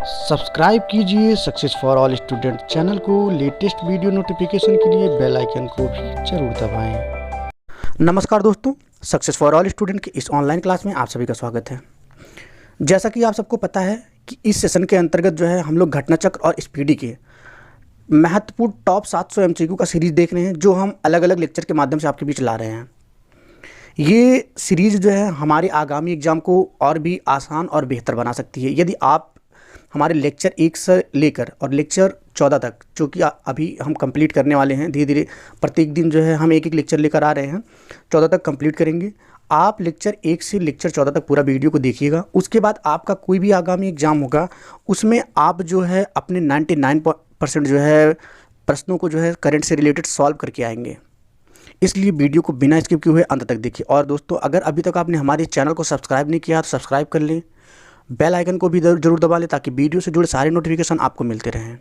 Subscribe कीजिए success for all student channel को। Latest video notification के लिए बेल आइकन को भी जरूर दबाएं। नमस्कार दोस्तों, सक्सेस फॉर ऑल स्टूडेंट की इस ऑनलाइन क्लास में आप सभी का स्वागत है। जैसा कि आप सबको पता है कि इस सेशन के अंतर्गत जो है हम लोग घटनाचक्र और स्पीडी के महत्वपूर्ण टॉप 700 एमसीक्यू का सीरीज देख रहे हैं, जो हम अलग अलग लेक्चर के माध्यम से आपके बीच ला रहे हैं। ये सीरीज़ जो है हमारे आगामी एग्ज़ाम को और भी आसान और बेहतर बना सकती है यदि आप हमारे लेक्चर 1 से लेकर और लेक्चर 14 तक, जो कि अभी हम कंप्लीट करने वाले हैं, धीरे धीरे प्रत्येक दिन जो है हम एक एक लेक्चर लेकर आ रहे हैं, 14 तक कंप्लीट करेंगे। आप लेक्चर 1 से लेक्चर 14 तक पूरा वीडियो को देखिएगा। उसके बाद आपका कोई भी आगामी एग्ज़ाम होगा, उसमें आप जो है अपने 99% जो है प्रश्नों को जो है करंट से रिलेटेड सॉल्व करके आएंगे। इसलिए वीडियो को बिना स्किप किए हुए अंत तक देखिए। और दोस्तों, अगर अभी तक आपने हमारे चैनल को सब्सक्राइब नहीं किया तो सब्सक्राइब कर लें, बेल आइकन को भी जरूर दबा लें, ताकि वीडियो से जुड़े सारे नोटिफिकेशन आपको मिलते रहें।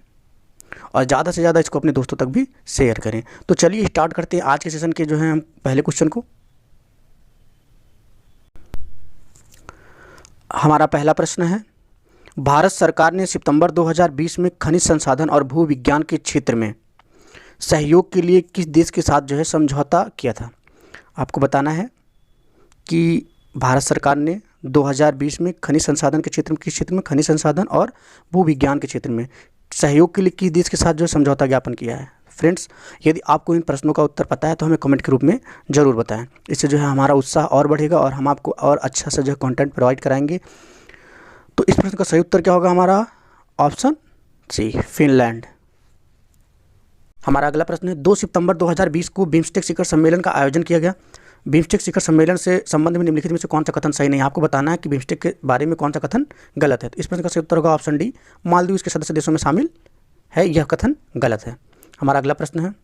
और ज़्यादा से ज़्यादा इसको अपने दोस्तों तक भी शेयर करें। तो चलिए स्टार्ट करते हैं आज के सेशन के जो है हम पहले क्वेश्चन को। हमारा पहला प्रश्न है, भारत सरकार ने सितंबर 2020 में खनिज संसाधन और भू विज्ञान के क्षेत्र में सहयोग के लिए किस देश के साथ जो है समझौता किया था। आपको बताना है कि भारत सरकार ने 2020 में खनिज संसाधन के क्षेत्र में, किस क्षेत्र में, खनिज संसाधन और भू विज्ञान के क्षेत्र में सहयोग के लिए किस देश के साथ जो है समझौता ज्ञापन किया है। फ्रेंड्स, यदि आपको इन प्रश्नों का उत्तर पता है तो हमें कमेंट के रूप में ज़रूर बताएं। इससे जो है हमारा उत्साह और बढ़ेगा और हम आपको और अच्छा से जो है कंटेंट प्रोवाइड कराएंगे। तो इस प्रश्न का सही उत्तर क्या होगा? हमारा ऑप्शन सी, फिनलैंड। हमारा अगला प्रश्न है, 2 सितंबर 2020 को बिम्स्टेक शिखर सम्मेलन का आयोजन किया गया। बिम्स्टेक शिखर सम्मेलन से संबंध में निम्नलिखित में से कौन सा कथन सही नहीं है। आपको बताना है कि बिम्स्टेक के बारे में कौन सा कथन गलत है। तो इस प्रश्न का सही उत्तर होगा ऑप्शन डी, मालदीव इसके सदस्य देशों में शामिल है, यह कथन गलत है। हमारा अगला प्रश्न है,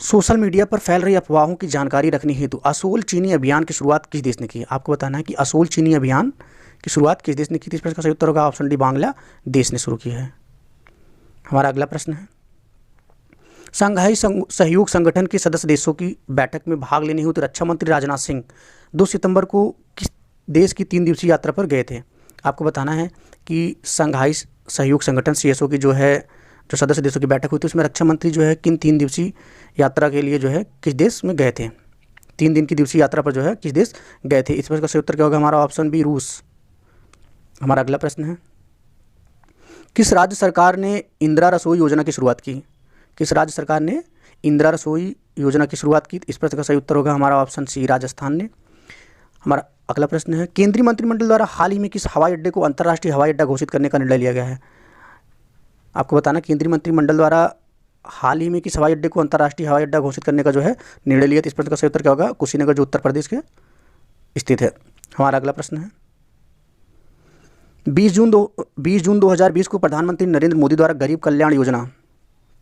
सोशल मीडिया पर फैल रही अफवाहों की जानकारी रखने हेतु असोल चीनी अभियान की शुरुआत किस देश ने की है। आपको बताना है कि असोल चीनी अभियान की शुरुआत किस देश ने की थी। इस प्रश्न का सही उत्तर होगा ऑप्शन डी, बांग्लादेश ने शुरू की है। हमारा अगला प्रश्न है, शंघाई सहयोग संगठन के सदस्य देशों की बैठक में भाग लेने हेतु रक्षा मंत्री राजनाथ सिंह 2 सितंबर को किस देश की 3 दिवसीय यात्रा पर गए थे। आपको बताना है कि शंघाई सहयोग संगठन CSO की जो है जो सदस्य देशों की बैठक हुई थी, उसमें रक्षा मंत्री जो है किन 3 दिवसीय यात्रा के लिए जो है किस देश में गए थे। 3 दिन की दिवसीय यात्रा पर जो है किस देश गए थे। इस प्रश्न का सही उत्तर क्या होगा? हमारा ऑप्शन बी, रूस। हमारा अगला प्रश्न है, किस राज्य सरकार ने इंदिरा रसोई योजना की शुरुआत की। किस राज्य सरकार ने इंदिरा रसोई योजना की शुरुआत की। इस प्रश्न का सही उत्तर होगा हमारा ऑप्शन सी, राजस्थान ने। हमारा अगला प्रश्न है, केंद्रीय मंत्रिमंडल द्वारा हाल ही में किस हवाई अड्डे को अंतर्राष्ट्रीय हवाई अड्डा घोषित करने का निर्णय लिया गया है। आपको बताना, केंद्रीय मंत्रिमंडल द्वारा हाल ही में किस हवाई अड्डे को अंतर्राष्ट्रीय हवाई अड्डा घोषित करने का जो है निर्णय लिया। इस प्रश्न का सही उत्तर क्या होगा? कुशीनगर, जो उत्तर प्रदेश के स्थित है। हमारा अगला प्रश्न है, 20 जून 2020 को प्रधानमंत्री नरेंद्र मोदी द्वारा गरीब कल्याण योजना,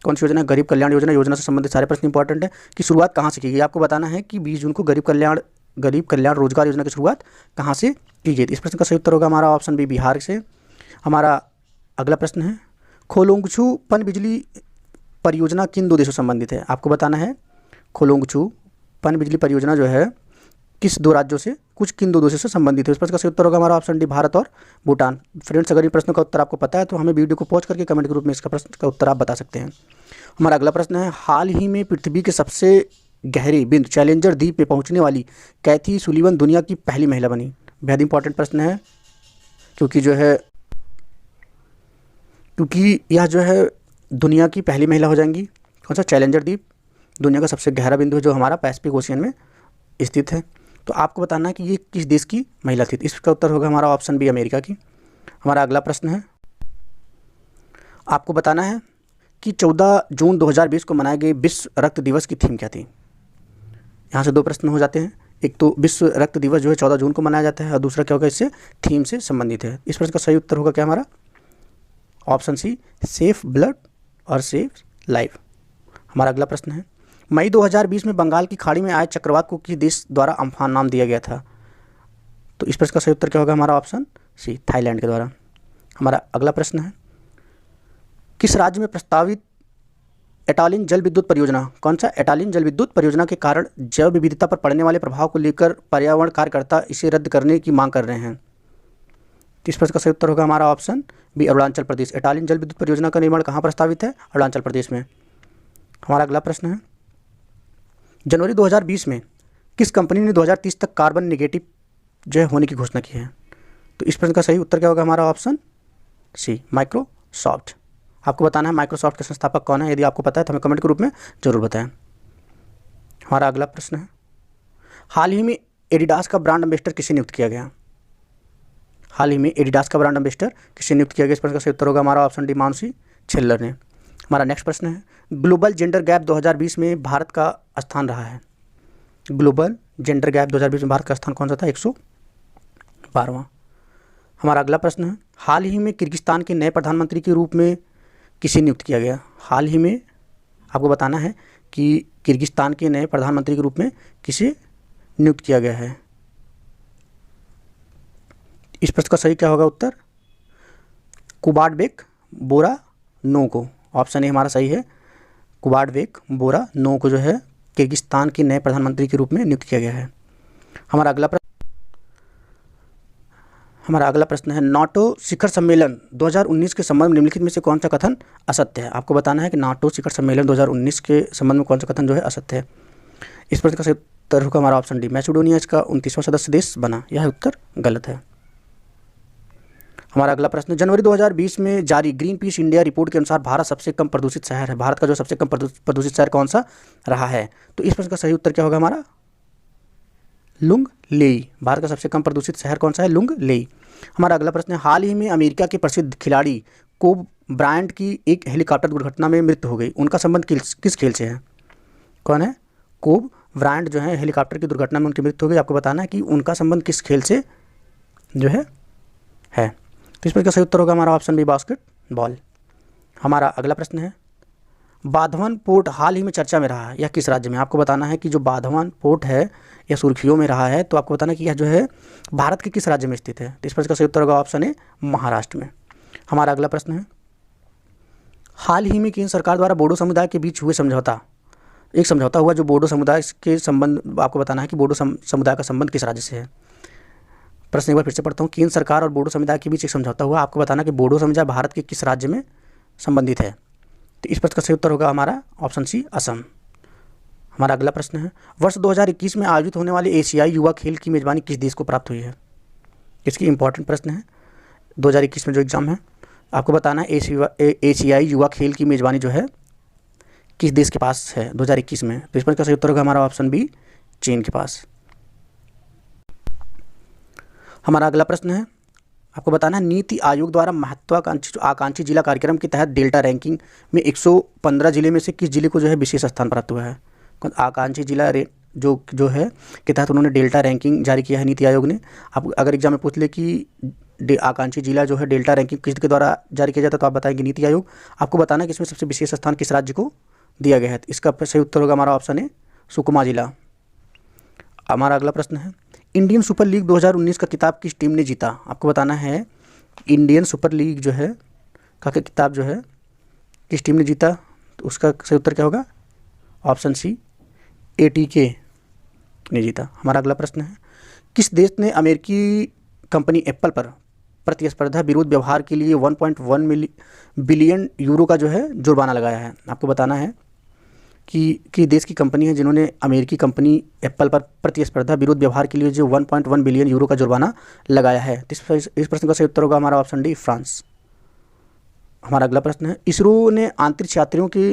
कौन सी योजना? गरीब कल्याण योजना। योजना से संबंधित सारे प्रश्न इंपॉर्टेंट है कि शुरुआत कहाँ से की गई। आपको बताना है कि 20 जून को गरीब कल्याण रोजगार योजना की शुरुआत कहाँ से की गई। इस प्रश्न का सही उत्तर होगा हमारा ऑप्शन बी, बिहार से। हमारा अगला प्रश्न है, खोलोंगछू पनबिजली परियोजना किन 2 देशों से संबंधित है। आपको बताना है खोलोंगछू पनबिजली परियोजना जो है किस 2 राज्यों से, किन 2 देशों से संबंधित है। इस प्रश्न का सही उत्तर होगा हमारा ऑप्शन डी, भारत और भूटान। फ्रेंड्स, अगर इन प्रश्नों का उत्तर आपको पता है तो हमें वीडियो को पॉज करके कमेंट के रूप में इसका प्रश्न का उत्तर आप बता सकते हैं। हमारा अगला प्रश्न है, हाल ही में पृथ्वी के सबसे गहरे बिंदु चैलेंजर द्वीप में पहुंचने वाली कैथी सुलीवन दुनिया की पहली महिला बनी। बेहद इंपॉर्टेंट प्रश्न है, क्योंकि यह जो है दुनिया की पहली महिला हो जाएंगी। कौन सा? चैलेंजर द्वीप दुनिया का सबसे गहरा बिंदु है, जो हमारा पैसिफिक ओशियन में स्थित है। तो आपको बताना है कि ये किस देश की महिला थी। इसका उत्तर होगा हमारा ऑप्शन बी, अमेरिका की। हमारा अगला प्रश्न है, आपको बताना है कि 14 जून 2020 को मनाए गए विश्व रक्त दिवस की थीम क्या थी। यहाँ से 2 प्रश्न हो जाते हैं। एक तो विश्व रक्त दिवस जो है 14 जून को मनाया जाता है, और दूसरा क्या होगा, इससे थीम से संबंधित है। इस प्रश्न का सही उत्तर होगा क्या? हमारा ऑप्शन सी, सेफ ब्लड और सेफ लाइफ। हमारा अगला प्रश्न है, मई 2020 में बंगाल की खाड़ी में आए चक्रवात को किस देश द्वारा अम्फान नाम दिया गया था। तो इस प्रश्न का सही उत्तर क्या होगा? हमारा ऑप्शन सी, थाईलैंड के द्वारा। हमारा अगला प्रश्न है, किस राज्य में प्रस्तावित एटालिन जल विद्युत परियोजना, कौन सा? एटालिन जल विद्युत परियोजना के कारण जैव विविधता पर पड़ने वाले प्रभाव को लेकर पर्यावरण कार्यकर्ता इसे रद्द करने की मांग कर रहे हैं। तो इस प्रश्न का सही उत्तर होगा हमारा option B, Arunachal Pradesh. Italian जल विद्युत परियोजना का निर्माण कहाँ प्रस्तावित है? अरुणाचल प्रदेश में। हमारा अगला प्रश्न है, जनवरी 2020 में किस कंपनी ने 2030 तक कार्बन नेगेटिव जो है होने की घोषणा की है? तो इस प्रश्न का सही उत्तर क्या होगा हमारा ऑप्शन सी, माइक्रोसॉफ्ट। आपको बताना है माइक्रोसॉफ्ट के संस्थापक कौन है। यदि आपको पता है तो हमें कमेंट के रूप में जरूर बताएं। हमारा अगला प्रश्न है, हाल ही में एडिडास का ब्रांड एम्बेसडर किसे नियुक्त किया गया? हाल ही में एडिडास का ब्रांड एम्बेसडर किसे नियुक्त किया गया? इस प्रश्न का सही उत्तर होगा हमारा ऑप्शन डी, मानुषी छिल्लर ने। हमारा नेक्स्ट प्रश्न है, ग्लोबल जेंडर गैप 2020 में भारत का स्थान रहा है। ग्लोबल जेंडर गैप 2020 में भारत का स्थान कौन सा था? 112वां। हमारा अगला प्रश्न है, हाल ही में किर्गिस्तान के नए प्रधानमंत्री के रूप में किसे नियुक्त किया गया? हाल ही में आपको बताना है कि किर्गिस्तान के नए प्रधानमंत्री के रूप में किसे नियुक्त किया गया है। इस प्रश्न का सही क्या होगा उत्तर? कुबाटबेक बोरानोको। ऑप्शन ए हमारा सही है, कुबाटबेक बोरानोको को जो है किर्गिस्तान के नए प्रधानमंत्री के रूप में नियुक्त किया गया है। हमारा अगला प्रश्न है, नाटो शिखर सम्मेलन 2019 के संबंध में निम्नलिखित में से कौन सा कथन असत्य है? आपको बताना है कि नाटो शिखर सम्मेलन 2019 के संबंध में कौन सा कथन जो है असत्य है। इस प्रश्न का सही उत्तर होगा हमारा ऑप्शन डी, मैसेडोनिया इसका 29वां सदस्य देश बना। यह उत्तर गलत है। हमारा अगला प्रश्न, जनवरी 2020 में जारी ग्रीन पीस इंडिया रिपोर्ट के अनुसार भारत सबसे कम प्रदूषित शहर है। भारत का जो सबसे कम प्रदूषित शहर कौन सा रहा है? तो इस प्रश्न का सही उत्तर क्या होगा हमारा? लुंग लेई। भारत का सबसे कम प्रदूषित शहर कौन सा है? लुंग लेई। हमारा अगला प्रश्न है, हाल ही में अमेरिका के प्रसिद्ध खिलाड़ी कोब ब्रायंट की एक हेलीकॉप्टर दुर्घटना में मृत्यु हो गई। उनका संबंध किस खेल से है? कौन है? कोब ब्रायंट जो है हेलीकॉप्टर की दुर्घटना में उनकी मृत्यु हो गई। आपको बताना है कि उनका संबंध किस खेल से जो है। तो इस पर का सही उत्तर होगा हमारा ऑप्शन बी, बास्केटबॉल। हमारा अगला प्रश्न है, बाधवन पोर्ट हाल ही में चर्चा में रहा है, यह किस राज्य में? आपको बताना है कि जो बाधवन पोर्ट है यह सुर्खियों में रहा है। तो आपको बताना है कि यह जो है भारत के किस राज्य में स्थित है। तो इस प्रश्न का सही उत्तर होगा ऑप्शन ए, महाराष्ट्र में। हमारा अगला प्रश्न है, हाल ही में केंद्र सरकार द्वारा बोडो समुदाय के बीच हुए एक समझौता हुआ जो बोडो समुदाय के संबंध, आपको बताना है कि बोडो समुदाय का संबंध किस राज्य से है। प्रश्न एक बार फिर से पढ़ता हूँ, केंद्र सरकार और बोडो समुदाय के बीच एक समझौता हुआ। आपको बताना कि बोडो समुदाय भारत के किस राज्य में संबंधित है। तो इस प्रश्न का सही उत्तर होगा हमारा ऑप्शन सी, असम। हमारा अगला प्रश्न है, वर्ष 2021 में आयोजित होने वाले एशियाई युवा खेल की मेजबानी किस देश को प्राप्त हुई है? इसकी इंपॉर्टेंट प्रश्न है, 2021 में जो एग्जाम है आपको बताना है एशियाई युवा खेल की मेजबानी जो है किस देश के पास है 2021 में। तो इस प्रश्न का सही उत्तर होगा हमारा ऑप्शन बी, चीन के पास। हमारा अगला प्रश्न है, आपको बताना है नीति आयोग द्वारा आकांक्षी जिला कार्यक्रम के तहत डेल्टा रैंकिंग में 115 जिले में से किस जिले को जो है विशेष स्थान प्राप्त हुआ है? आकांक्षी जिला जो है के तहत उन्होंने डेल्टा रैंकिंग जारी किया है नीति आयोग ने। आप अगर एग्जाम में पूछ ले कि आकांक्षी जिला जो है डेल्टा रैंकिंग किसके द्वारा जारी किया जाता है तो आप बताएंगे नीति आयोग। आपको बताना है कि इसमें सबसे विशेष स्थान किस राज्य को दिया गया है। इसका सही उत्तर होगा हमारा ऑप्शन है, सुकमा जिला। हमारा अगला प्रश्न है, इंडियन सुपर लीग 2019 का खिताब किस टीम ने जीता? आपको बताना है इंडियन सुपर लीग जो है का खिताब जो है किस टीम ने जीता। तो उसका सही उत्तर क्या होगा? ऑप्शन सी, ATK ने जीता। हमारा अगला प्रश्न है, किस देश ने अमेरिकी कंपनी एप्पल पर प्रतिस्पर्धा विरोध व्यवहार के लिए 1.1 बिलियन यूरो का जो है जुर्माना लगाया है? आपको बताना है कि देश की कंपनी है जिन्होंने अमेरिकी कंपनी एप्पल पर प्रतिस्पर्धा विरोध व्यवहार के लिए जो 1.1 बिलियन यूरो का जुर्माना लगाया है। इस प्रश्न का सही उत्तर होगा हमारा ऑप्शन डी, फ्रांस। हमारा अगला प्रश्न है, इसरो ने अंतरिक्ष यात्रियों के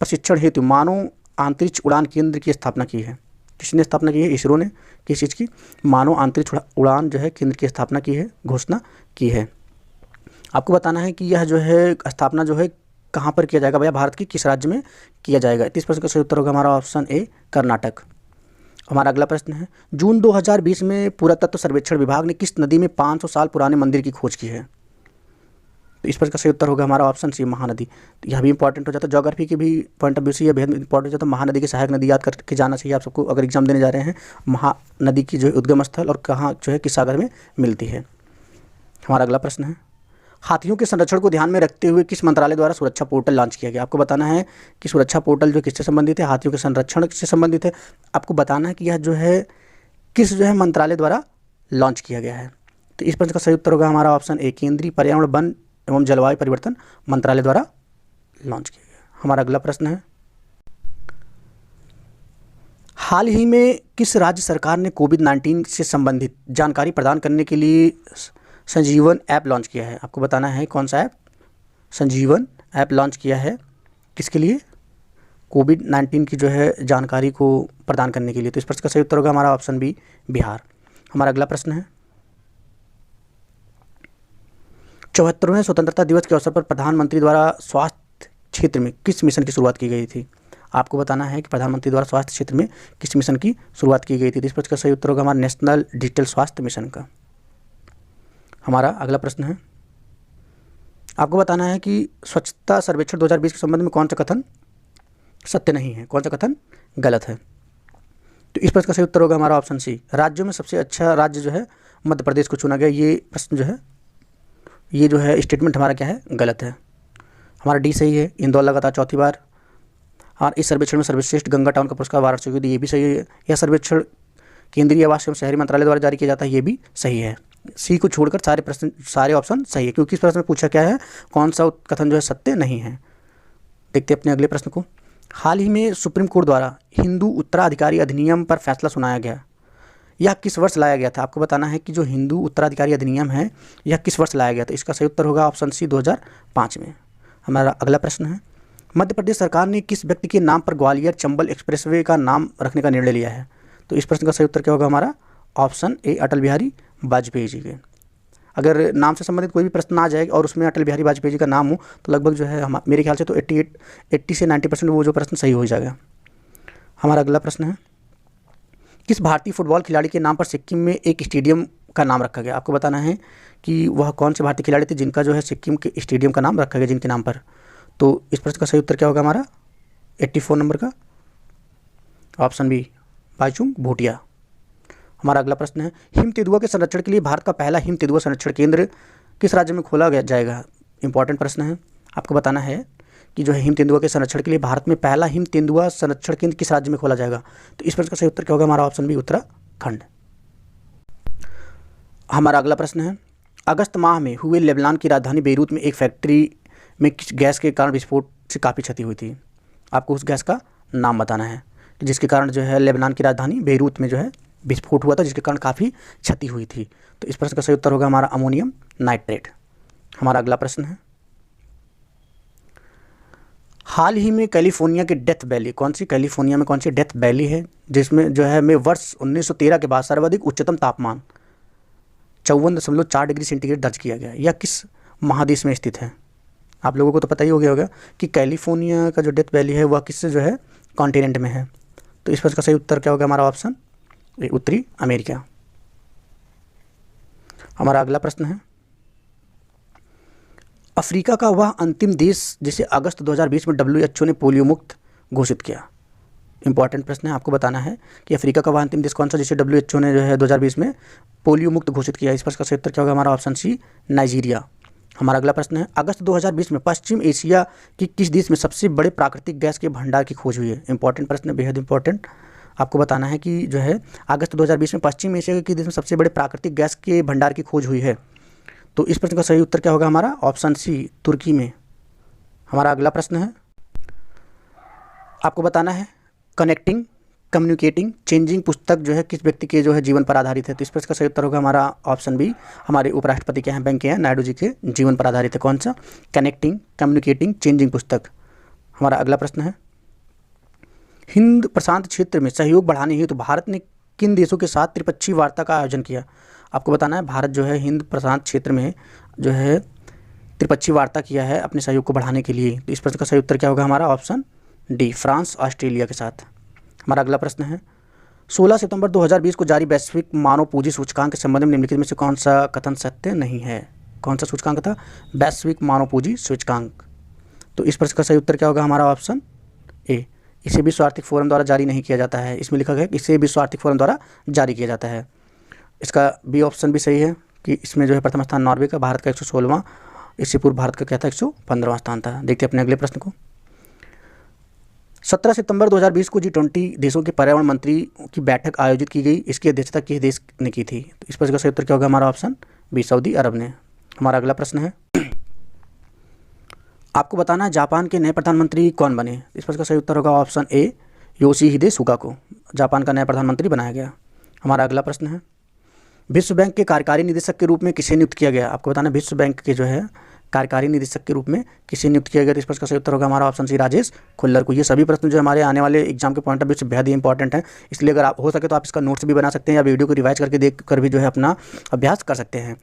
प्रशिक्षण हेतु मानव अंतरिक्ष उड़ान केंद्र की स्थापना की है। किसने स्थापना की है? इसरो ने। किस चीज़ की? मानव अंतरिक्ष उड़ान जो है केंद्र की स्थापना की है, घोषणा की है। आपको बताना है कि यह जो है स्थापना जो है कहाँ पर किया जाएगा भैया, भारत की किस राज्य में किया जाएगा। इस प्रश्न का सही उत्तर होगा हमारा ऑप्शन ए, कर्नाटक। हमारा अगला प्रश्न है, जून 2020 में पुरातत्व सर्वेक्षण विभाग ने किस नदी में 500 साल पुराने मंदिर की खोज की है? तो इस प्रश्न का सही उत्तर होगा हमारा ऑप्शन सी, महानदी। तो यह भी इंपॉर्टेंट हो जाता है, ज्योग्राफी के भी पॉइंट ऑफ व्यू से यह बेहद इंपॉर्टेंट हो जाता है। महानदी की सहायक नदी याद करके जाना चाहिए आप सबको अगर एग्जाम देने जा रहे हैं। महानदी की जो है उद्गम स्थल और कहाँ जो है किस सागर में मिलती है। हमारा अगला प्रश्न है, हाथियों के संरक्षण को ध्यान में रखते हुए किस मंत्रालय द्वारा सुरक्षा पोर्टल लॉन्च किया गया? आपको बताना है कि सुरक्षा पोर्टल जो किससे संबंधित है, हाथियों के संरक्षण से संबंधित है। आपको बताना है कि यह जो है किस जो है मंत्रालय द्वारा लॉन्च किया गया है। तो तो इस प्रश्न का सही उत्तर होगा हमारा ऑप्शन ए, केंद्रीय पर्यावरण वन एवं जलवायु परिवर्तन मंत्रालय द्वारा लॉन्च किया गया। हमारा अगला प्रश्न है, हाल ही में किस राज्य सरकार ने कोविड-19 से संबंधित जानकारी प्रदान करने के लिए संजीवन ऐप लॉन्च किया है? आपको बताना है कौन सा ऐप संजीवन ऐप लॉन्च किया है, किसके लिए? कोविड-19 की जो है जानकारी को प्रदान करने के लिए। तो इस प्रश्न का सही उत्तर होगा हमारा ऑप्शन बी, बिहार। हमारा अगला प्रश्न है, 74वें स्वतंत्रता दिवस के अवसर पर प्रधानमंत्री द्वारा स्वास्थ्य क्षेत्र में किस मिशन की शुरुआत की गई थी? आपको बताना है कि प्रधानमंत्री द्वारा स्वास्थ्य क्षेत्र में किस मिशन की शुरुआत की गई थी। तो इस प्रश्न का सही उत्तर होगा हमारा नेशनल डिजिटल स्वास्थ्य मिशन का। हमारा अगला प्रश्न है, आपको बताना है कि स्वच्छता सर्वेक्षण 2020 के संबंध में कौन सा कथन सत्य नहीं है, कौन सा कथन गलत है? तो इस प्रश्न का सही उत्तर होगा हमारा ऑप्शन सी, राज्यों में सबसे अच्छा राज्य जो है मध्य प्रदेश को चुना गया। ये प्रश्न जो है, ये जो है स्टेटमेंट हमारा क्या है, गलत है। हमारा डी सही है, इंदौर लगातार चौथी बार। और इस सर्वेक्षण में सर्वश्रेष्ठ गंगा टाउन का पुरस्कार वाराणसी को दिया, ये भी सही है। यह सर्वेक्षण केंद्रीय आवास एवं शहरी मंत्रालय द्वारा जारी किया जाता है, ये भी सही है। सी को छोड़कर सारे ऑप्शन सही है, क्योंकि इस प्रश्न में पूछा क्या है, कौन सा कथन जो है सत्य नहीं है। देखते हैं अपने अगले प्रश्न को, हाल ही में सुप्रीम कोर्ट द्वारा हिंदू उत्तराधिकारी अधिनियम पर फैसला सुनाया गया, यह किस वर्ष लाया गया था? आपको बताना है कि जो हिंदू उत्तराधिकारी अधिनियम है यह किस वर्ष लाया गया था। इसका सही उत्तर होगा ऑप्शन सी, 2005 में। हमारा अगला प्रश्न है, मध्य प्रदेश सरकार ने किस व्यक्ति के नाम पर ग्वालियर चंबल एक्सप्रेसवे का नाम रखने का निर्णय लिया है? तो इस प्रश्न का सही उत्तर क्या होगा हमारा ऑप्शन ए, अटल बिहारी वाजपेयी जी के। अगर नाम से संबंधित कोई भी प्रश्न आ जाए और उसमें अटल बिहारी वाजपेयी जी का नाम हो तो लगभग जो है हम मेरे ख्याल से तो 80 से 90% वो जो प्रश्न सही हो जाएगा। हमारा अगला प्रश्न है, किस भारतीय फुटबॉल खिलाड़ी के नाम पर सिक्किम में एक स्टेडियम का नाम रखा गया? आपको बताना है कि वह कौन से भारतीय खिलाड़ी थे जिनका जो है सिक्किम के स्टेडियम का नाम रखा गया, जिनके नाम पर। तो इस प्रश्न का सही उत्तर क्या होगा हमारा 84 नंबर का ऑप्शन बी, बाईचुंग भूटिया। हमारा अगला प्रश्न है, हिम तेंदुआ के संरक्षण के लिए भारत का पहला हिम तेंदुआ संरक्षण केंद्र किस राज्य में खोला जाएगा? इंपॉर्टेंट प्रश्न है। आपको बताना है कि जो है हिम तेंदुआ के संरक्षण के लिए भारत में पहला हिम तेंदुआ संरक्षण केंद्र किस राज्य में खोला जाएगा? तो इस प्रश्न का सही उत्तर क्या होगा हमारा ऑप्शन बी, उत्तराखंड। हमारा अगला प्रश्न है, अगस्त माह में हुए लेबनान की राजधानी बेरूत में एक फैक्ट्री में किस गैस के कारण विस्फोट से काफ़ी क्षति हुई थी? आपको उस गैस का नाम बताना है जिसके कारण जो है लेबनान की राजधानी बेरूत में जो है विस्फोट हुआ था, जिसके कारण काफ़ी क्षति हुई थी। तो इस प्रश्न का सही उत्तर होगा हमारा अमोनियम नाइट्रेट। हमारा अगला प्रश्न है, हाल ही में कैलिफोर्निया की डेथ वैली कौन सी, कैलिफोर्निया में कौन सी डेथ वैली है जिसमें जो है में वर्ष 1913 के बाद सर्वाधिक उच्चतम तापमान 54.4 डिग्री सेंटीग्रेड दर्ज किया गया? यह किस महादेश में स्थित है? आप लोगों को तो पता ही हो गया होगा कि कैलिफोर्निया का जो डेथ वैली है वह किस जो है कॉन्टिनेंट में है। तो इस प्रश्न का सही उत्तर क्या होगा हमारा ऑप्शन ए, उत्तरी अमेरिका। हमारा अगला प्रश्न है, अफ्रीका का वह अंतिम देश जिसे अगस्त 2020 में WHO ने पोलियो मुक्त घोषित किया। इंपॉर्टेंट प्रश्न है, आपको बताना है कि अफ्रीका का वह अंतिम देश कौन सा जिसे WHO ने जो है 2020 में पोलियो मुक्त घोषित किया। इस प्रश्न का सही उत्तर क्या होगा हमारा ऑप्शन सी, नाइजीरिया। हमारा अगला प्रश्न है, अगस्त 2020 में पश्चिम एशिया की किस देश में सबसे बड़े प्राकृतिक गैस के भंडार की खोज हुई है? इंपॉर्टेंट प्रश्न है, बेहद इंपॉर्टेंट। आपको बताना है कि जो है अगस्त 2020 में पश्चिम एशिया के किस देश में सबसे बड़े प्राकृतिक गैस के भंडार की खोज हुई है? तो इस प्रश्न का सही उत्तर क्या होगा हमारा ऑप्शन सी, तुर्की में। हमारा अगला प्रश्न है, आपको बताना है कनेक्टिंग कम्युनिकेटिंग चेंजिंग पुस्तक जो है किस व्यक्ति के जो है जीवन पर आधारित है? तो इस प्रश्न का सही उत्तर होगा हमारा ऑप्शन बी, हमारे उपराष्ट्रपति क्या हैं, वेंकैया नायडू जी के जीवन पर आधारित है। कौन सा? कनेक्टिंग कम्युनिकेटिंग चेंजिंग पुस्तक। हमारा अगला प्रश्न है, हिंद प्रशांत क्षेत्र में सहयोग बढ़ाने हेतु भारत ने किन देशों के साथ त्रिपक्षीय वार्ता का आयोजन किया? आपको बताना है भारत जो है हिंद प्रशांत क्षेत्र में जो है त्रिपक्षीय वार्ता किया है अपने सहयोग को बढ़ाने के लिए। तो इस प्रश्न का सही उत्तर क्या होगा हमारा ऑप्शन डी, फ्रांस ऑस्ट्रेलिया के साथ। हमारा अगला प्रश्न है, 16 सितंबर 2020 को जारी वैश्विक मानव पूंजी सूचकांक के संबंध में निम्नलिखित में से कौन सा कथन सत्य नहीं है? कौन सा सूचकांक था? वैश्विक मानव पूंजी सूचकांक। तो इस प्रश्न का सही उत्तर क्या होगा हमारा ऑप्शन ए, इसे विश्व आर्थिक फोरम द्वारा जारी नहीं किया जाता है। इसमें लिखा गया कि इसे विश्व आर्थिक फोरम द्वारा जारी किया जाता है। इसका बी ऑप्शन भी सही है कि इसमें जो है प्रथम स्थान नॉर्वे का, भारत का 116वां, इससे पूर्व भारत का क्या था 115वां स्थान था। देखते हैं अपने अगले प्रश्न को, 17 सितंबर 2020 को G20 देशों के पर्यावरण मंत्री की बैठक आयोजित की गई, इसकी अध्यक्षता किस देश ने की थी? तो इस प्रश्न का सही उत्तर क्या होगा हमारा ऑप्शन बी सऊदी अरब ने। हमारा अगला प्रश्न है, आपको बताना है जापान के नए प्रधानमंत्री कौन बने। इस प्रश्न का सही उत्तर होगा ऑप्शन ए, योशिहिदे सुगा को जापान का नया प्रधानमंत्री बनाया गया। हमारा अगला प्रश्न है, विश्व बैंक के कार्यकारी निदेशक के रूप में किसे नियुक्त किया गया। आपको बताना है विश्व बैंक के जो है कार्यकारी निदेशक के रूप में किसे नियुक्त किया गया। इस प्रश्न का सही उत्तर होगा हमारा ऑप्शन सी, राजेश खुल्लर को। ये सभी प्रश्न जो हमारे आने वाले एग्जाम के पॉइंट ऑफ व्यू से बेहद ही इंपॉर्टेंट है, इसलिए अगर आप हो सके तो आप इसका नोट्स भी बना सकते हैं या वीडियो को रिवाइज करके देख कर भी जो है अपना अभ्यास कर सकते हैं।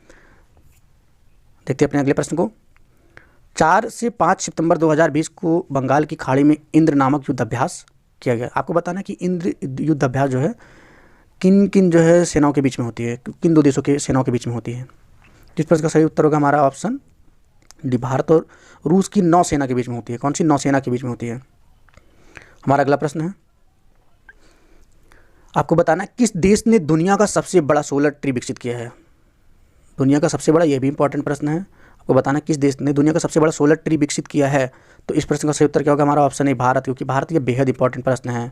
देखते हैं अपने अगले प्रश्न को। 4 से 5 सितंबर 2020 को बंगाल की खाड़ी में इंद्र नामक युद्धाभ्यास किया गया। आपको बताना है कि इंद्र युद्धाभ्यास जो है किन किन जो है सेनाओं के बीच में होती है, किन दो देशों के सेनाओं के बीच में होती है। जिस प्रश्न का सही उत्तर होगा हमारा ऑप्शन डी, भारत और रूस की नौसेना के बीच में होती है। कौन सी नौसेना के बीच में होती है। हमारा अगला प्रश्न है, आपको बताना है किस देश ने दुनिया का सबसे बड़ा सोलर ट्री विकसित किया है। दुनिया का सबसे बड़ा, यह भी इंपॉर्टेंट प्रश्न है। आपको बताना किस देश ने दुनिया का सबसे बड़ा सोलर ट्री विकसित किया है। तो इस प्रश्न का सही उत्तर क्या होगा हमारा ऑप्शन है भारत, क्योंकि भारत ये बेहद इंपॉर्टेंट प्रश्न है।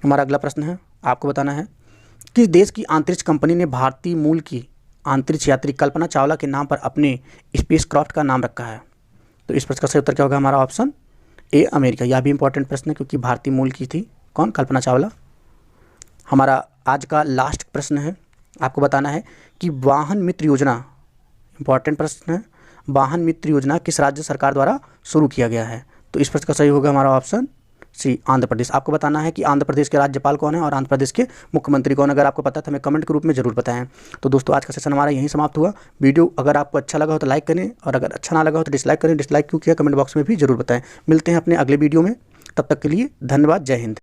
हमारा अगला प्रश्न है, आपको बताना है किस देश की अंतरिक्ष कंपनी ने भारतीय मूल की अंतरिक्ष यात्री कल्पना चावला के नाम पर अपने स्पेसक्राफ्ट का नाम रखा है। तो इस प्रश्न का सही उत्तर क्या होगा हमारा ऑप्शन ए, अमेरिका। यह भी इंपॉर्टेंट प्रश्न है क्योंकि भारतीय मूल की थी कौन, कल्पना चावला। हमारा आज का लास्ट प्रश्न है, आपको बताना है कि वाहन मित्र योजना, इंपॉर्टेंट प्रश्न है, वाहन मित्र योजना किस राज्य सरकार द्वारा शुरू किया गया है। तो इस प्रश्न का सही होगा हमारा ऑप्शन सी, आंध्र प्रदेश। आपको बताना है कि आंध्र प्रदेश के राज्यपाल कौन है और आंध्र प्रदेश के मुख्यमंत्री कौन। अगर आपको पता है तो हमें कमेंट के रूप में जरूर बताएं। तो दोस्तों आज का सेशन हमारा यहीं समाप्त हुआ। वीडियो अगर आपको अच्छा लगा हो तो लाइक करें और अगर अच्छा ना लगा हो तो डिसलाइक करें। डिसलाइक क्यों किया कमेंट बॉक्स में भी जरूर बताएं। मिलते हैं अपने अगले वीडियो में, तब तक के लिए धन्यवाद। जय हिंद।